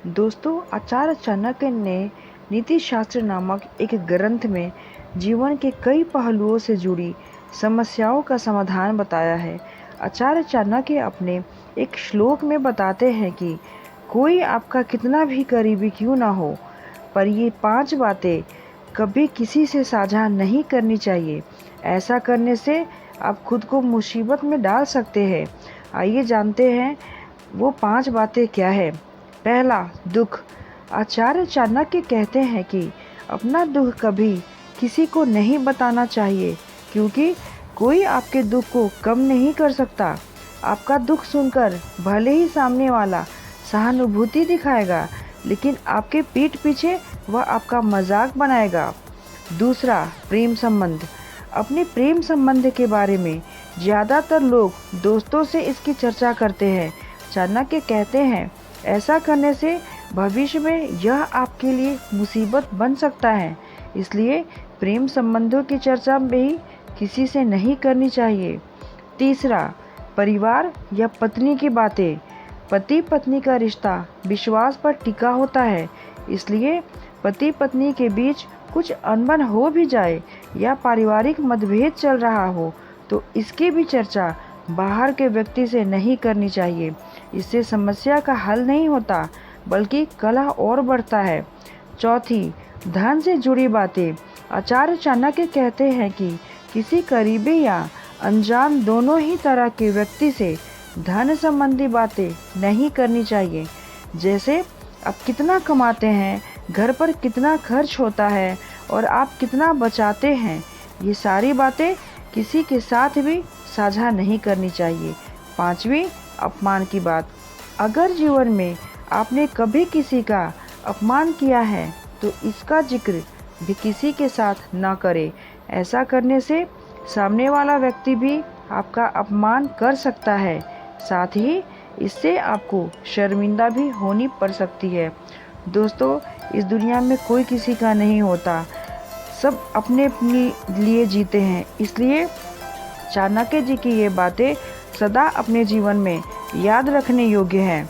दोस्तों, आचार्य चाणक्य ने नीति शास्त्र नामक एक ग्रंथ में जीवन के कई पहलुओं से जुड़ी समस्याओं का समाधान बताया है। आचार्य चाणक्य अपने एक श्लोक में बताते हैं कि कोई आपका कितना भी करीबी क्यों ना हो, पर ये 5 बातें कभी किसी से साझा नहीं करनी चाहिए। ऐसा करने से आप खुद को मुसीबत में डाल सकते हैं। आइए जानते हैं वो 5 बातें क्या है। पहला, दुख। आचार्य चाणक्य कहते हैं कि अपना दुख कभी किसी को नहीं बताना चाहिए, क्योंकि कोई आपके दुख को कम नहीं कर सकता। आपका दुख सुनकर भले ही सामने वाला सहानुभूति दिखाएगा, लेकिन आपके पीठ पीछे वह आपका मजाक बनाएगा। दूसरा, प्रेम संबंध। अपने प्रेम संबंध के बारे में ज़्यादातर लोग दोस्तों से इसकी चर्चा करते हैं। चाणक्य कहते हैं, ऐसा करने से भविष्य में यह आपके लिए मुसीबत बन सकता है। इसलिए प्रेम संबंधों की चर्चा भी किसी से नहीं करनी चाहिए। तीसरा, परिवार या पत्नी की बातें। पति पत्नी का रिश्ता विश्वास पर टिका होता है, इसलिए पति पत्नी के बीच कुछ अनबन हो भी जाए या पारिवारिक मतभेद चल रहा हो, तो इसकी भी चर्चा बाहर के व्यक्ति से नहीं करनी चाहिए। इससे समस्या का हल नहीं होता, बल्कि कलह और बढ़ता है। चौथी, धन से जुड़ी बातें। आचार्य चाणक्य कहते हैं कि किसी करीबी या अनजान दोनों ही तरह के व्यक्ति से धन संबंधी बातें नहीं करनी चाहिए। जैसे आप कितना कमाते हैं, घर पर कितना खर्च होता है और आप कितना बचाते हैं, ये सारी बातें किसी के साथ भी साझा नहीं करनी चाहिए। पांचवी, अपमान की बात। अगर जीवन में आपने कभी किसी का अपमान किया है, तो इसका जिक्र भी किसी के साथ ना करें। ऐसा करने से सामने वाला व्यक्ति भी आपका अपमान कर सकता है, साथ ही इससे आपको शर्मिंदा भी होनी पड़ सकती है। दोस्तों, इस दुनिया में कोई किसी का नहीं होता, सब अपने अपने लिए जीते हैं। इसलिए चाणक्य जी की ये बातें सदा अपने जीवन में याद रखने योग्य हैं।